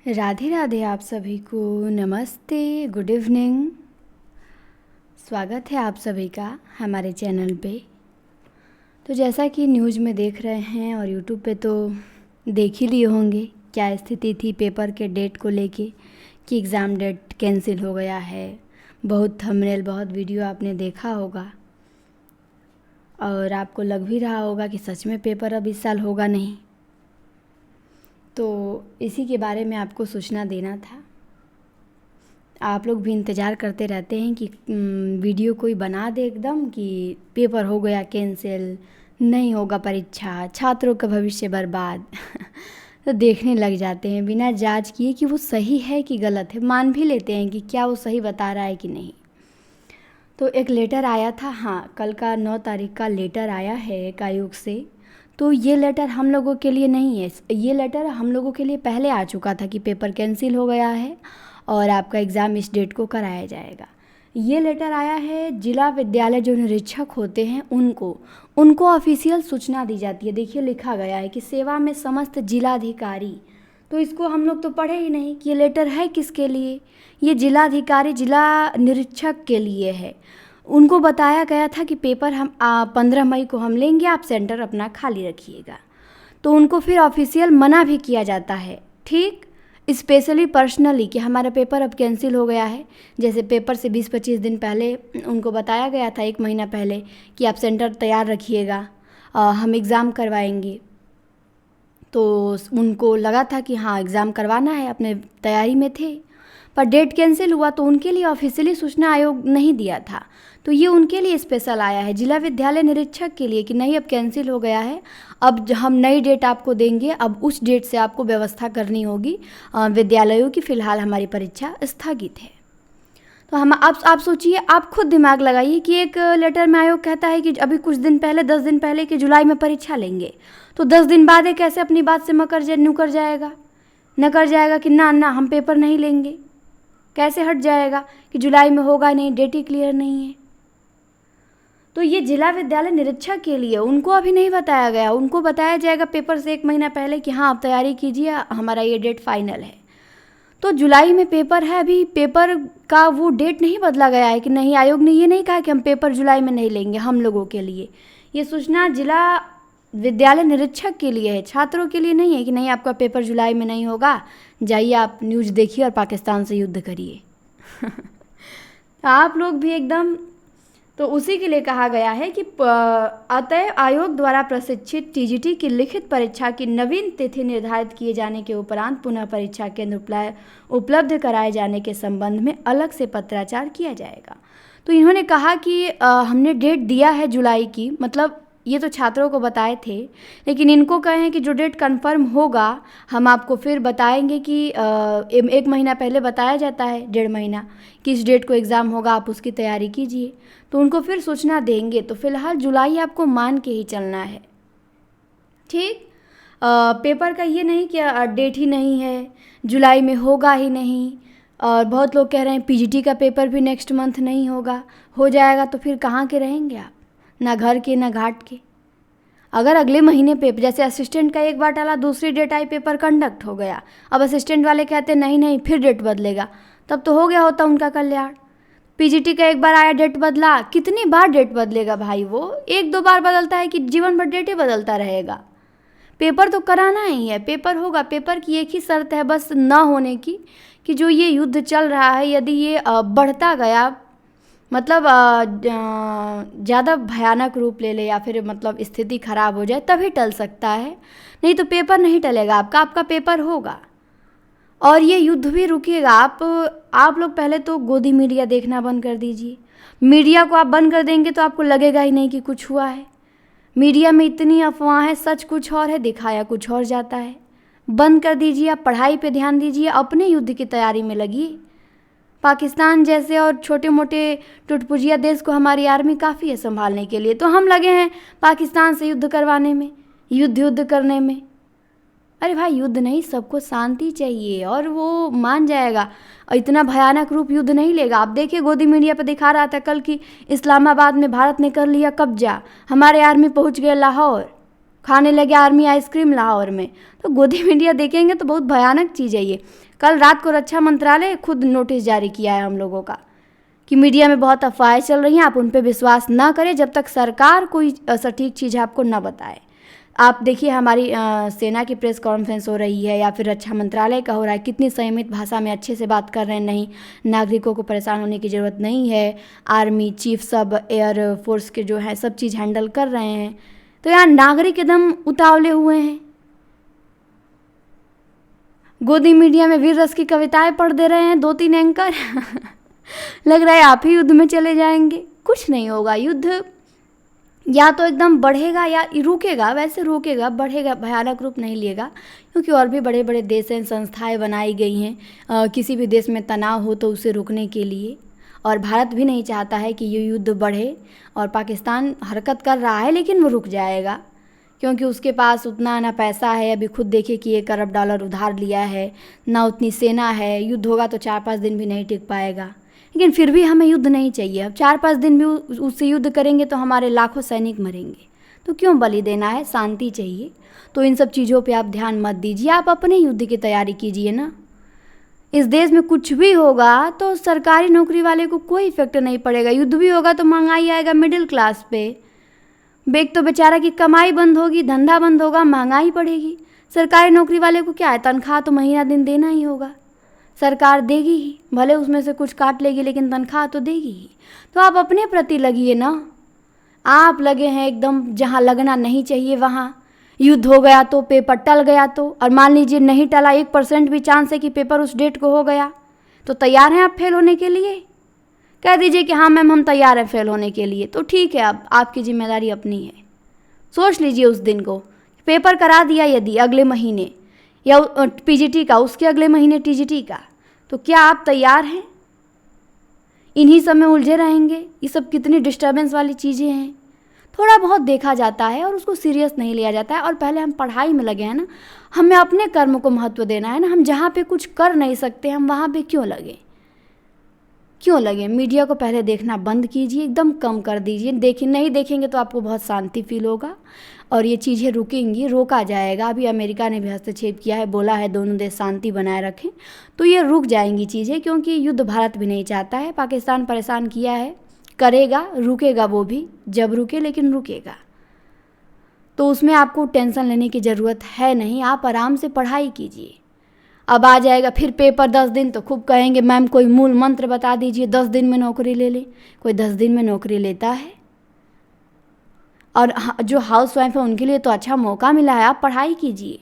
राधे राधे। आप सभी को नमस्ते, गुड इवनिंग। स्वागत है आप सभी का हमारे चैनल पे। तो जैसा कि न्यूज़ में देख रहे हैं और यूट्यूब पे तो देख ही लिए होंगे क्या स्थिति थी पेपर के डेट को लेके कि एग्ज़ाम डेट कैंसिल हो गया है। बहुत थंबनेल, बहुत वीडियो आपने देखा होगा और आपको लग भी रहा होगा कि सच में पेपर अब इस साल होगा नहीं। तो इसी के बारे में आपको सूचना देना था। आप लोग भी इंतज़ार करते रहते हैं कि वीडियो कोई बना दे एकदम कि पेपर हो गया कैंसिल, नहीं होगा परीक्षा, छात्रों का भविष्य बर्बाद तो देखने लग जाते हैं बिना जांच किए कि वो सही है कि गलत है। मान भी लेते हैं कि क्या वो सही बता रहा है कि नहीं। तो एक लेटर आया था, हाँ, कल का 9 तारीख का लेटर आया है एक आयोग से। तो ये लेटर हम लोगों के लिए नहीं है, ये लेटर हम लोगों के लिए पहले आ चुका था कि पेपर कैंसिल हो गया है और आपका एग्ज़ाम इस डेट को कराया जाएगा। ये लेटर आया है जिला विद्यालय जो निरीक्षक होते हैं उनको ऑफिशियल सूचना दी जाती है। देखिए लिखा गया है कि सेवा में समस्त जिलाधिकारी। तो इसको हम लोग तो पढ़े ही नहीं कि ये लेटर है किसके लिए। ये जिलाधिकारी, जिला निरीक्षक के लिए है। उनको बताया गया था कि पेपर हम 15 मई को हम लेंगे, आप सेंटर अपना खाली रखिएगा। तो उनको फिर ऑफिशियल मना भी किया जाता है, ठीक, स्पेशली पर्सनली, कि हमारा पेपर अब कैंसिल हो गया है। जैसे पेपर से 20-25 दिन पहले उनको बताया गया था, 1 महीना पहले, कि आप सेंटर तैयार रखिएगा, हम एग्ज़ाम करवाएंगे। तो उनको लगा था कि हाँ एग्ज़ाम करवाना है, अपने तैयारी में थे, पर डेट कैंसिल हुआ तो उनके लिए ऑफिशियली सूचना आयोग नहीं दिया था। तो ये उनके लिए स्पेशल आया है, जिला विद्यालय निरीक्षक के लिए, कि नहीं अब कैंसिल हो गया है, अब हम नई डेट आपको देंगे, अब उस डेट से आपको व्यवस्था करनी होगी विद्यालयों की। फ़िलहाल हमारी परीक्षा स्थगित है। तो हम आप सोचिए, आप खुद दिमाग लगाइए कि एक लेटर में आयोग कहता है कि अभी कुछ दिन पहले, 10 दिन पहले, कि जुलाई में परीक्षा लेंगे, तो 10 दिन बाद ये कैसे अपनी बात से मुकर जाएगा कि ना ना हम पेपर नहीं लेंगे। कैसे हट जाएगा कि जुलाई में होगा नहीं, डेट ही क्लियर नहीं है। तो ये जिला विद्यालय निरीक्षक के लिए, उनको अभी नहीं बताया गया। उनको बताया जाएगा पेपर से 1 महीना पहले कि हाँ आप तैयारी कीजिए, हमारा ये डेट फाइनल है। तो जुलाई में पेपर है, अभी पेपर का वो डेट नहीं बदला गया है कि नहीं, आयोग ने ये नहीं कहा कि हम पेपर जुलाई में नहीं लेंगे हम लोगों के लिए। ये सूचना जिला विद्यालय निरीक्षक के लिए है, छात्रों के लिए नहीं है कि नहीं आपका पेपर जुलाई में नहीं होगा, जाइए आप न्यूज़ देखिए और पाकिस्तान से युद्ध करिए आप लोग भी एकदम। तो उसी के लिए कहा गया है कि अतएव आयोग द्वारा प्रशिक्षित टीजीटी की लिखित परीक्षा की नवीन तिथि निर्धारित किए जाने के उपरांत पुनः परीक्षा केंद्र उपलब्ध कराए जाने के संबंध में अलग से पत्राचार किया जाएगा। तो इन्होंने कहा कि हमने डेट दिया है जुलाई की, मतलब ये तो छात्रों को बताए थे, लेकिन इनको कहें कि जो डेट कंफर्म होगा हम आपको फिर बताएंगे कि 1 महीना पहले बताया जाता है, 1.5 महीना, कि इस डेट को एग्ज़ाम होगा, आप उसकी तैयारी कीजिए। तो उनको फिर सूचना देंगे। तो फिलहाल जुलाई आपको मान के ही चलना है, ठीक। पेपर का ये नहीं कि डेट ही नहीं है, जुलाई में होगा ही नहीं। और बहुत लोग कह रहे हैं पीजीटी का पेपर भी नेक्स्ट मंथ नहीं होगा, हो जाएगा तो फिर कहाँ के रहेंगे आप, ना घर के ना घाट के। अगर अगले महीने पेपर, जैसे असिस्टेंट का एक बार टाला, दूसरी डेट आई, पेपर कंडक्ट हो गया, अब असिस्टेंट वाले कहते नहीं नहीं फिर डेट बदलेगा, तब तो हो गया होता उनका कल्याण। पीजीटी का एक बार आया, डेट बदला, कितनी बार डेट बदलेगा भाई, वो 1-2 बार बदलता है कि जीवन भर डेट ही बदलता रहेगा। पेपर तो कराना ही है, पेपर होगा। पेपर की एक ही शर्त है बस ना होने की, कि जो ये युद्ध चल रहा है यदि ये बढ़ता गया, मतलब ज़्यादा भयानक रूप ले ले या फिर मतलब स्थिति खराब हो जाए, तभी टल सकता है, नहीं तो पेपर नहीं टलेगा आपका पेपर होगा और ये युद्ध भी रुकेगा। आप लोग पहले तो गोदी मीडिया देखना बंद कर दीजिए। मीडिया को आप बंद कर देंगे तो आपको लगेगा ही नहीं कि कुछ हुआ है। मीडिया में इतनी अफवाह है, सच कुछ और है, दिखाया कुछ और जाता है। बंद कर दीजिए, आप पढ़ाई पे ध्यान दीजिए, अपने युद्ध की तैयारी में लगिए। पाकिस्तान जैसे और छोटे मोटे टुटपुजिया देश को हमारी आर्मी काफ़ी है संभालने के लिए, तो हम लगे हैं पाकिस्तान से युद्ध करवाने में, युद्ध करने में। अरे भाई युद्ध नहीं, सबको शांति चाहिए और वो मान जाएगा और इतना भयानक रूप युद्ध नहीं लेगा। आप देखिए गोदी मीडिया पर दिखा रहा था कल कि इस्लामाबाद में भारत ने कर लिया कब्जा, हमारे आर्मी पहुंच गए लाहौर। खाने लगे आर्मी आइसक्रीम लाहौर में। तो गोदी मीडिया देखेंगे तो बहुत भयानक चीज़ है ये। कल रात को रक्षा मंत्रालय खुद नोटिस जारी किया है हम लोगों का कि मीडिया में बहुत अफवाहें चल रही हैं, आप उन पर विश्वास ना करें जब तक सरकार कोई सटीक चीज़ आपको न बताए। आप देखिए हमारी सेना की प्रेस कॉन्फ्रेंस हो रही है या फिर रक्षा मंत्रालय का हो रहा है, कितनी संयमित भाषा में अच्छे से बात कर रहे हैं। नहीं, नागरिकों को परेशान होने की ज़रूरत नहीं है। आर्मी चीफ सब, एयर फोर्स के जो है सब चीज़ हैंडल कर रहे हैं। तो यहाँ नागरिक एकदम उतावले हुए हैं। गोदी मीडिया में वीर रस की कविताएं पढ़ दे रहे हैं 2-3 एंकर लग रहा है आप ही युद्ध में चले जाएंगे। कुछ नहीं होगा, युद्ध या तो एकदम बढ़ेगा या रुकेगा। वैसे रुकेगा, बढ़ेगा, भयानक रूप नहीं लेगा, क्योंकि और भी बड़े बड़े देश हैं, संस्थाएं बनाई गई हैं किसी भी देश में तनाव हो तो उसे रोकने के लिए। और भारत भी नहीं चाहता है कि ये युद्ध बढ़े, और पाकिस्तान हरकत कर रहा है लेकिन वो रुक जाएगा, क्योंकि उसके पास उतना ना पैसा है। अभी खुद देखिए कि $1 अरब उधार लिया है, ना उतनी सेना है। युद्ध होगा तो 4-5 दिन भी नहीं टिक पाएगा। लेकिन फिर भी हमें युद्ध नहीं चाहिए। अब 4-5 दिन भी उससे युद्ध करेंगे तो हमारे लाखों सैनिक मरेंगे, तो क्यों बलि देना है? शांति चाहिए। तो इन सब चीज़ों पे आप ध्यान मत दीजिए, आप अपने युद्ध की तैयारी कीजिए ना। इस देश में कुछ भी होगा तो सरकारी नौकरी वाले को कोई इफेक्ट नहीं पड़ेगा। युद्ध भी होगा तो महंगाई आएगा मिडिल क्लास पे। बेग तो बेचारा की कमाई बंद होगी, धंधा बंद होगा, महंगाई बढ़ेगी। सरकारी नौकरी वाले को क्या है, तनख्वाह तो महीना दिन देना ही होगा, सरकार देगी ही, भले उसमें से कुछ काट लेगी लेकिन तनख्वाह तो देगी ही। तो आप अपने प्रति लगिए ना। आप लगे हैं एकदम जहाँ लगना नहीं चाहिए वहाँ। युद्ध हो गया तो, पेपर टल गया तो, और मान लीजिए नहीं टला, 1% भी चांस है कि पेपर उस डेट को हो गया, तो तैयार हैं आप फेल होने के लिए? कह दीजिए कि हाँ मैम हम तैयार हैं फेल होने के लिए, तो ठीक है, अब आपकी जिम्मेदारी अपनी है। सोच लीजिए उस दिन को, पेपर करा दिया यदि अगले महीने, या पीजीटी का उसके अगले महीने टीजीटी का, तो क्या आप तैयार हैं? इन्हीं सब में उलझे रहेंगे। ये सब कितनी डिस्टर्बेंस वाली चीज़ें हैं। थोड़ा बहुत देखा जाता है और उसको सीरियस नहीं लिया जाता है। और पहले हम पढ़ाई में लगे हैं ना, हमें अपने कर्म को महत्व देना है ना। हम जहाँ पे कुछ कर नहीं सकते हम वहाँ पे क्यों लगे? मीडिया को पहले देखना बंद कीजिए, एकदम कम कर दीजिए। नहीं देखेंगे तो आपको बहुत शांति फील होगा और ये चीज़ें रुकेंगी, रोका जाएगा। अभी अमेरिका ने भी हस्तक्षेप किया है, बोला है दोनों देश शांति बनाए रखें, तो ये रुक जाएंगी चीज़ें, क्योंकि युद्ध भारत भी नहीं चाहता है। पाकिस्तान परेशान किया है, करेगा, रुकेगा वो भी, जब रुके लेकिन रुकेगा। तो उसमें आपको टेंशन लेने की ज़रूरत है नहीं, आप आराम से पढ़ाई कीजिए। अब आ जाएगा फिर पेपर 10 दिन, तो खूब कहेंगे मैम कोई मूल मंत्र बता दीजिए 10 दिन में नौकरी ले ले। कोई 10 दिन में नौकरी लेता है? और जो हाउस वाइफ है उनके लिए तो अच्छा मौका मिला है, आप पढ़ाई कीजिए,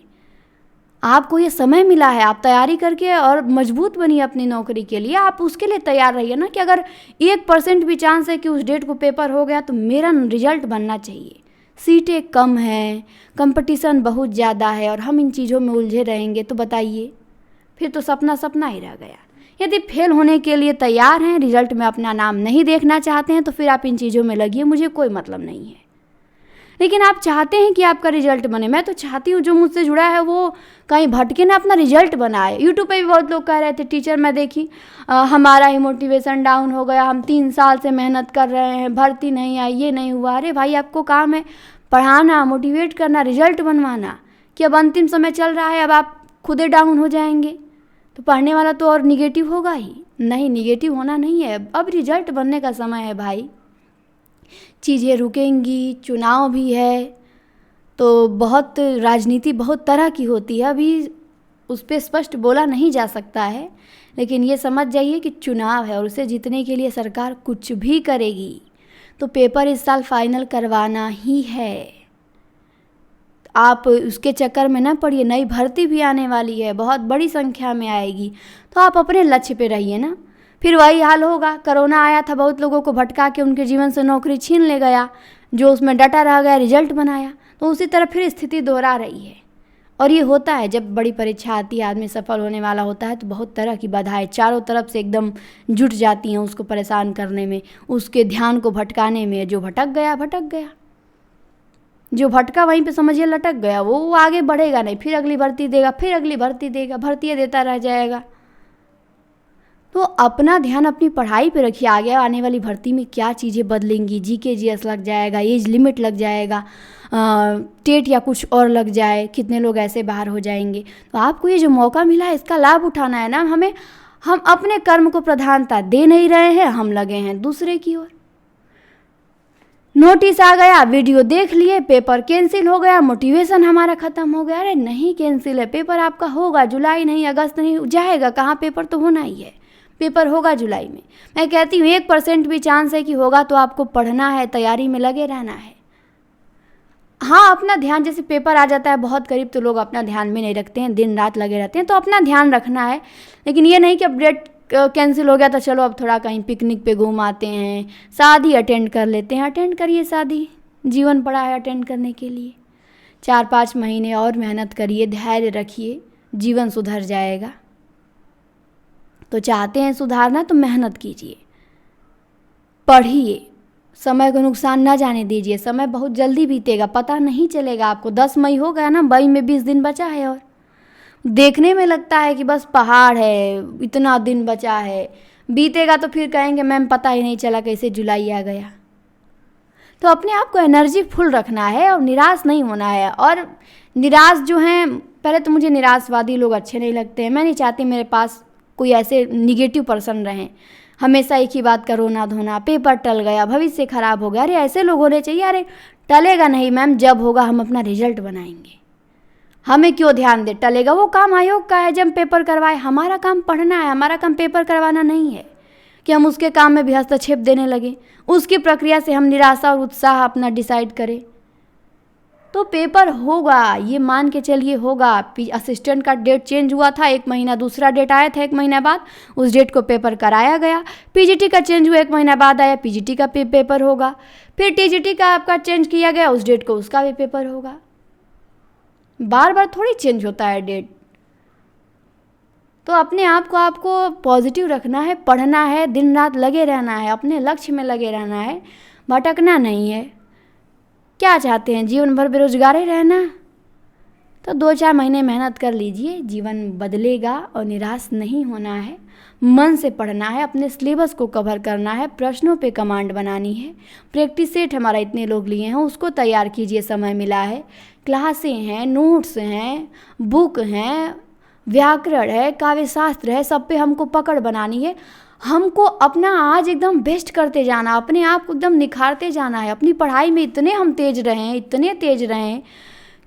आपको ये समय मिला है, आप तैयारी करके और मजबूत बनिए अपनी नौकरी के लिए। आप उसके लिए तैयार रहिए ना कि अगर 1% भी चांस है कि उस डेट को पेपर हो गया तो मेरा रिजल्ट बनना चाहिए। सीटें कम हैं, कंपटीशन बहुत ज़्यादा है, और हम इन चीज़ों में उलझे रहेंगे तो बताइए, फिर तो सपना ही रह गया। यदि फेल होने के लिए तैयार हैं, रिजल्ट में अपना नाम नहीं देखना चाहते हैं, तो फिर आप इन चीज़ों में लगिए, मुझे कोई मतलब नहीं है। लेकिन आप चाहते हैं कि आपका रिजल्ट बने, मैं तो चाहती हूँ जो मुझसे जुड़ा है वो कहीं भटके ना, अपना रिजल्ट बनाए। यूट्यूब पे भी बहुत लोग कह रहे थे, टीचर मैं देखी हमारा ही मोटिवेशन डाउन हो गया, हम 3 साल से मेहनत कर रहे हैं, भर्ती नहीं आई, ये नहीं हुआ। अरे भाई, आपको काम है पढ़ाना, मोटिवेट करना, रिजल्ट बनवाना, कि अब अंतिम समय चल रहा है, अब आप खुदे डाउन हो जाएंगे तो पढ़ने वाला तो और निगेटिव होगा ही। नहीं, निगेटिव होना नहीं है, अब रिजल्ट बनने का समय है भाई। चीज़ें रुकेंगी, चुनाव भी है, तो बहुत राजनीति बहुत तरह की होती है, अभी उस पर स्पष्ट बोला नहीं जा सकता है, लेकिन ये समझ जाइए कि चुनाव है और उसे जीतने के लिए सरकार कुछ भी करेगी। तो पेपर इस साल फाइनल करवाना ही है, आप उसके चक्कर में ना पड़िए। नई भर्ती भी आने वाली है, बहुत बड़ी संख्या में आएगी, तो आप अपने लक्ष्य पे रहिए ना। फिर वही हाल होगा, कोरोना आया था, बहुत लोगों को भटका के उनके जीवन से नौकरी छीन ले गया, जो उसमें डटा रह गया, रिजल्ट बनाया, तो उसी तरह फिर स्थिति दोहरा रही है। और ये होता है, जब बड़ी परीक्षा आती है, आदमी सफल होने वाला होता है, तो बहुत तरह की बाधाएं चारों तरफ से एकदम जुट जाती हैं उसको परेशान करने में, उसके ध्यान को भटकाने में। जो भटक गया, जो भटका वहीं पे समझिए लटक गया, वो आगे बढ़ेगा नहीं, फिर अगली भर्ती देगा, फिर अगली भर्ती देगा, भर्तियाँ देता रह जाएगा। तो अपना ध्यान अपनी पढ़ाई पे रखिए। आगे आने वाली भर्ती में क्या चीज़ें बदलेंगी, जीके जीएस लग जाएगा, एज लिमिट लग जाएगा, टेट या कुछ और लग जाए, कितने लोग ऐसे बाहर हो जाएंगे। तो आपको ये जो मौका मिला है इसका लाभ उठाना है ना। हम अपने कर्म को प्रधानता दे नहीं रहे हैं, हम लगे हैं दूसरे की ओर। नोटिस आ गया, वीडियो देख लिए, पेपर कैंसिल हो गया, मोटिवेशन हमारा ख़त्म हो गया। अरे नहीं कैंसिल है, पेपर आपका होगा, जुलाई नहीं अगस्त नहीं जाएगा, कहाँ पेपर तो होना ही है, पेपर होगा जुलाई में। मैं कहती हूँ 1% भी चांस है कि होगा, तो आपको पढ़ना है, तैयारी में लगे रहना है। हाँ, अपना ध्यान, जैसे पेपर आ जाता है बहुत करीब तो लोग अपना ध्यान भी नहीं रखते हैं, दिन रात लगे रहते हैं, तो अपना ध्यान रखना है। लेकिन ये नहीं कि अब डेट कैंसिल हो गया तो चलो अब थोड़ा कहीं पिकनिक पे घूम आते हैं, शादी अटेंड कर लेते हैं। अटेंड करिए शादी, जीवन पड़ा है अटेंड करने के लिए। 4-5 महीने और मेहनत करिए, धैर्य रखिए, जीवन सुधर जाएगा। तो चाहते हैं सुधारना तो मेहनत कीजिए, पढ़िए, समय को नुकसान ना जाने दीजिए। समय बहुत जल्दी बीतेगा, पता नहीं चलेगा आपको। 10 मई हो गया ना, मई में 20 दिन बचा है और देखने में लगता है कि बस पहाड़ है, इतना दिन बचा है, बीतेगा तो फिर कहेंगे मैम पता ही नहीं चला कैसे जुलाई आ गया। तो अपने आप को एनर्जी फुल रखना है और निराश नहीं होना है। और निराश जो हैं, पहले तो मुझे निराशवादी लोग अच्छे नहीं लगते हैं। मैं नहीं चाहती मेरे पास कोई ऐसे निगेटिव पर्सन रहें, हमेशा एक ही बात का रोना धोना, पेपर टल गया, भविष्य खराब हो गया। अरे ऐसे लोग होने चाहिए। अरे टलेगा नहीं मैम, जब होगा हम अपना रिजल्ट बनाएंगे, हमें क्यों ध्यान दे, टलेगा वो काम आयोग का है, जब पेपर करवाए। हमारा काम पढ़ना है, हमारा काम पेपर करवाना नहीं है कि हम उसके काम में भी हस्तक्षेप देने लगे, उसकी प्रक्रिया से हम निराशा और उत्साह अपना डिसाइड करें। तो पेपर होगा, ये मान के चलिए होगा। असिस्टेंट का डेट चेंज हुआ था, 1 महीना दूसरा डेट आया था, 1 महीना बाद उस डेट को पेपर कराया गया। पीजीटी का चेंज हुआ, 1 महीना बाद आया, पीजीटी का पेपर होगा। फिर टीजीटी का आपका चेंज किया गया, उस डेट को उसका भी पेपर होगा। बार बार थोड़ी चेंज होता है डेट। तो अपने आप को आपको पॉजिटिव रखना है, पढ़ना है, दिन रात लगे रहना है, अपने लक्ष्य में लगे रहना है, भटकना नहीं है। क्या चाहते हैं, जीवन भर बेरोजगार ही रहना? तो 2-4 महीने मेहनत कर लीजिए, जीवन बदलेगा। और निराश नहीं होना है, मन से पढ़ना है, अपने सिलेबस को कवर करना है, प्रश्नों पे कमांड बनानी है। प्रैक्टिस सेट हमारा इतने लोग लिए हैं, उसको तैयार कीजिए, समय मिला है। क्लासें हैं, नोट्स हैं, बुक हैं, व्याकरण है, काव्य शास्त्र है, सब पे हमको पकड़ बनानी है। हमको अपना आज एकदम बेस्ट करते जाना, अपने आप को एकदम निखारते जाना है। अपनी पढ़ाई में इतने हम तेज रहें, इतने तेज रहें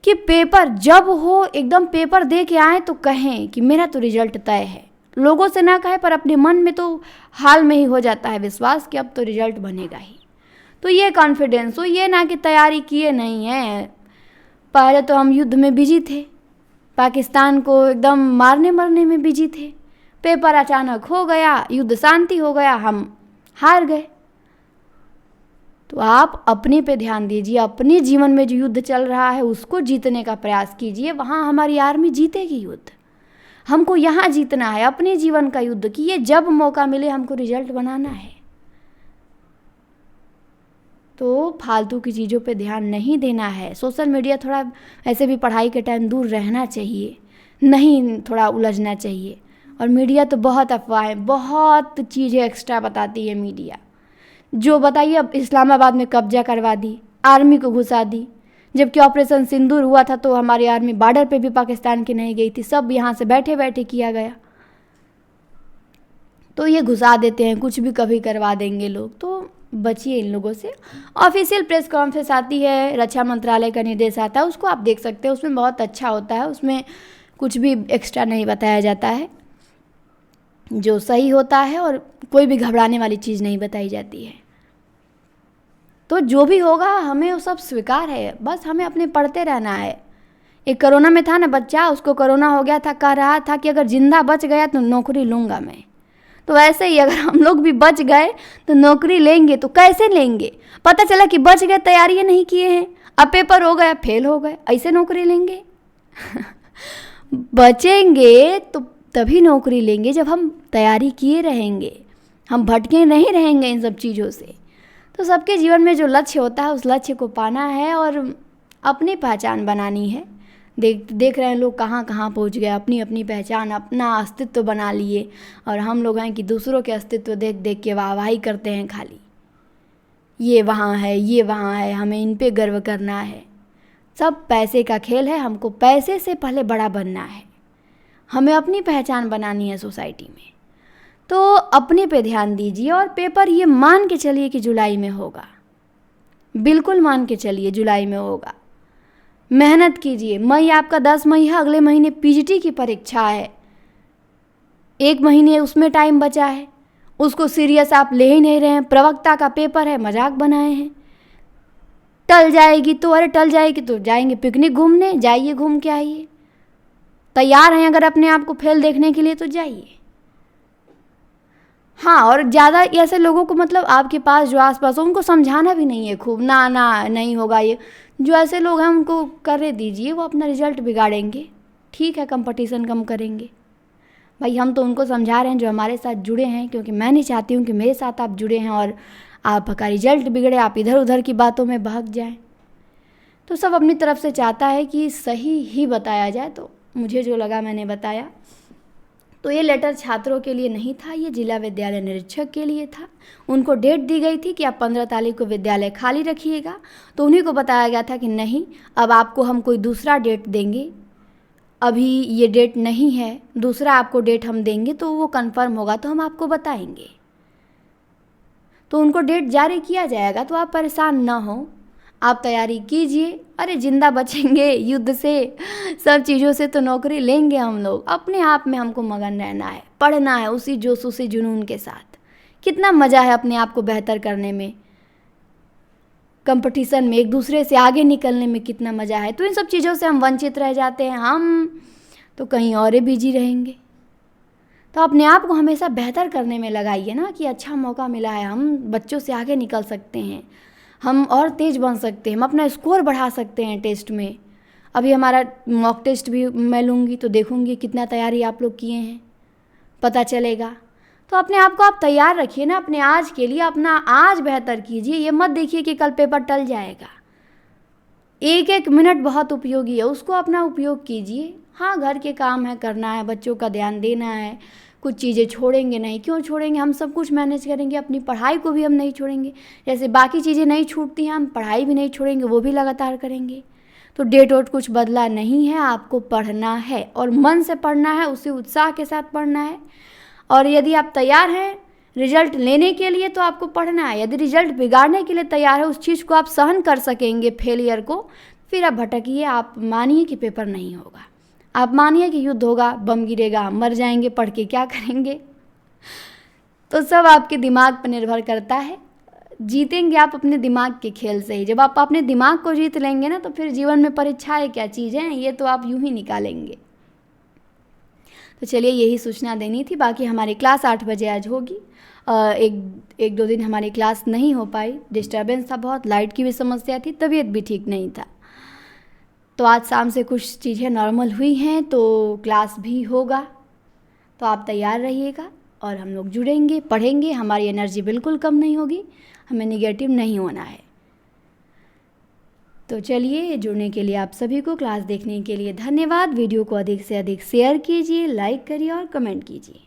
कि पेपर जब हो एकदम पेपर दे के आए तो कहें कि मेरा तो रिजल्ट तय है। लोगों से ना कहे पर अपने मन में तो हाल में ही हो जाता है विश्वास कि अब तो रिजल्ट बनेगा ही। तो ये कॉन्फिडेंस हो, ये ना कि तैयारी किए नहीं है। पहले तो हम युद्ध में बिजी थे, पाकिस्तान को एकदम मारने मरने में बिजी थे, पेपर अचानक हो गया, युद्ध शांति हो गया, हम हार गए। तो आप अपने पे ध्यान दीजिए, अपने जीवन में जो युद्ध चल रहा है उसको जीतने का प्रयास कीजिए। वहाँ हमारी आर्मी जीतेगी युद्ध, हमको यहाँ जीतना है, अपने जीवन का युद्ध कि ये जब मौका मिले हमको रिजल्ट बनाना है। तो फालतू की चीज़ों पे ध्यान नहीं देना है। सोशल मीडिया थोड़ा ऐसे भी पढ़ाई के टाइम दूर रहना चाहिए, नहीं थोड़ा उलझना चाहिए। और मीडिया तो बहुत अफवाहें, बहुत चीज़ें एक्स्ट्रा बताती है मीडिया। जो बताइए, अब इस्लामाबाद में कब्जा करवा दी, आर्मी को घुसा दी, जबकि ऑपरेशन सिंदूर हुआ था तो हमारी आर्मी बॉर्डर पे भी पाकिस्तान की नहीं गई थी, सब यहाँ से बैठे बैठे किया गया। तो ये घुसा देते हैं, कुछ भी कभी करवा देंगे लोग, तो बचिए इन लोगों से। ऑफिशियल प्रेस कॉन्फ्रेंस आती है, रक्षा मंत्रालय का निर्देश आता है, उसको आप देख सकते हैं, उसमें बहुत अच्छा होता है, उसमें कुछ भी एक्स्ट्रा नहीं बताया जाता है, जो सही होता है, और कोई भी घबराने वाली चीज़ नहीं बताई जाती है। तो जो भी होगा हमें वो सब स्वीकार है, बस हमें अपने पढ़ते रहना है। एक कोरोना में था ना बच्चा, उसको कोरोना हो गया था, कह रहा था कि अगर जिंदा बच गया तो नौकरी लूँगा मैं। तो ऐसे ही अगर हम लोग भी बच गए तो नौकरी लेंगे, तो कैसे लेंगे? पता चला कि बच गए, तैयारी नहीं किए हैं, अब पेपर हो गया, फेल हो गए, ऐसे नौकरी लेंगे? बचेंगे तो तभी नौकरी लेंगे जब हम तैयारी किए रहेंगे, हम भटके नहीं रहेंगे इन सब चीज़ों से। तो सबके जीवन में जो लक्ष्य होता है उस लक्ष्य को पाना है और अपनी पहचान बनानी है, देख देख रहे हैं लोग कहाँ कहाँ पहुँच गए, अपनी अपनी पहचान, अपना अस्तित्व बना लिए, और हम लोग हैं कि दूसरों के अस्तित्व देख देख के वाहवाही करते हैं खाली। ये वहाँ है, ये वहाँ है, हमें इन पे गर्व करना है। सब पैसे का खेल है, हमको पैसे से पहले बड़ा बनना है, हमें अपनी पहचान बनानी है सोसाइटी में। तो अपने पे ध्यान दीजिए, और पेपर ये मान के चलिए कि जुलाई में होगा, बिल्कुल मान के चलिए जुलाई में होगा। मेहनत कीजिए, मई आपका 10 मई है, अगले महीने पीजीटी की परीक्षा है, 1 महीने उसमें टाइम बचा है, उसको सीरियस आप ले ही नहीं रहे हैं। प्रवक्ता का पेपर है, मजाक बनाए हैं। टल जाएगी तो, अरे टल जाएगी तो जाएंगे पिकनिक घूमने, जाइए घूम के आइए। तैयार हैं अगर अपने आप को फेल देखने के लिए तो जाइए। हाँ, और ज़्यादा ऐसे लोगों को मतलब आपके पास जो आसपास हो उनको समझाना भी नहीं है खूब, ना ना नहीं होगा ये। जो ऐसे लोग हैं उनको कर दीजिए, वो अपना रिजल्ट बिगाड़ेंगे। ठीक है, कंपटीशन कम करेंगे भाई, हम तो उनको समझा रहे हैं जो हमारे साथ जुड़े हैं, क्योंकि मैं नहीं चाहती हूँ कि मेरे साथ आप जुड़े हैं और आपका रिजल्ट बिगड़े, आप इधर उधर की बातों में बहक जाएं। तो सब अपनी तरफ से चाहता है कि सही ही बताया जाए, तो मुझे जो लगा मैंने बताया। तो ये लेटर छात्रों के लिए नहीं था, ये जिला विद्यालय निरीक्षक के लिए था। उनको डेट दी गई थी कि आप 15 तारीख को विद्यालय खाली रखिएगा, तो उन्हीं को बताया गया था कि नहीं, अब आपको हम कोई दूसरा डेट देंगे, अभी ये डेट नहीं है, दूसरा आपको डेट हम देंगे, तो वो कंफर्म होगा तो हम आपको बताएंगे। तो उनको डेट जारी किया जाएगा, तो आप परेशान ना हो, आप तैयारी कीजिए। अरे जिंदा बचेंगे युद्ध से, सब चीज़ों से तो नौकरी लेंगे हम लोग। अपने आप में हमको मगन रहना है, पढ़ना है उसी जोश उसी जुनून के साथ। कितना मज़ा है अपने आप को बेहतर करने में, कंपटीशन में एक दूसरे से आगे निकलने में कितना मज़ा है। तो इन सब चीज़ों से हम वंचित रह जाते हैं, हम तो कहीं और बिजी रहेंगे। तो अपने आप को हमेशा बेहतर करने में लगाइए ना, कि अच्छा मौका मिला है, हम बच्चों से आगे निकल सकते हैं, हम और तेज़ बन सकते हैं, हम अपना स्कोर बढ़ा सकते हैं टेस्ट में। अभी हमारा मॉक टेस्ट भी मैं लूँगी, तो देखूँगी कितना तैयारी आप लोग किए हैं, पता चलेगा। तो अपने आप को आप तैयार रखिए ना, अपने आज के लिए अपना आज बेहतर कीजिए। ये मत देखिए कि कल पेपर टल जाएगा। एक एक मिनट बहुत उपयोगी है, उसको अपना उपयोग कीजिए। हाँ, घर के काम है, करना है, बच्चों का ध्यान देना है, कुछ चीज़ें छोड़ेंगे नहीं, क्यों छोड़ेंगे, हम सब कुछ मैनेज करेंगे। अपनी पढ़ाई को भी हम नहीं छोड़ेंगे, जैसे बाकी चीज़ें नहीं छूटती हैं, हम पढ़ाई भी नहीं छोड़ेंगे, वो भी लगातार करेंगे। तो डेट वोट कुछ बदला नहीं है, आपको पढ़ना है और मन से पढ़ना है, उसी उत्साह के साथ पढ़ना है। और यदि आप तैयार हैं रिजल्ट लेने के लिए तो आपको पढ़ना है। यदि रिजल्ट बिगाड़ने के लिए तैयार है, उस चीज़ को आप सहन कर सकेंगे, फेलियर को, फिर आप भटकिए। आप मानिए कि पेपर नहीं होगा, आप मानिए कि युद्ध होगा, बम गिरेगा, हम मर जाएंगे, पढ़ के क्या करेंगे। तो सब आपके दिमाग पर निर्भर करता है। जीतेंगे आप अपने दिमाग के खेल से ही। जब आप अपने दिमाग को जीत लेंगे ना, तो फिर जीवन में परीक्षाएं क्या चीज़ हैं, ये तो आप यूं ही निकालेंगे। तो चलिए, यही सूचना देनी थी। बाकी हमारी क्लास 8 बजे आज होगी। एक दो दिन हमारी क्लास नहीं हो पाई, डिस्टर्बेंस था बहुत, लाइट की भी समस्या थी, तबीयत भी ठीक नहीं था। तो आज शाम से कुछ चीज़ें नॉर्मल हुई हैं, तो क्लास भी होगा। तो आप तैयार रहिएगा और हम लोग जुड़ेंगे, पढ़ेंगे। हमारी एनर्जी बिल्कुल कम नहीं होगी, हमें निगेटिव नहीं होना है। तो चलिए, जुड़ने के लिए आप सभी को, क्लास देखने के लिए धन्यवाद। वीडियो को अधिक से अधिक शेयर कीजिए, लाइक करिए और कमेंट कीजिए।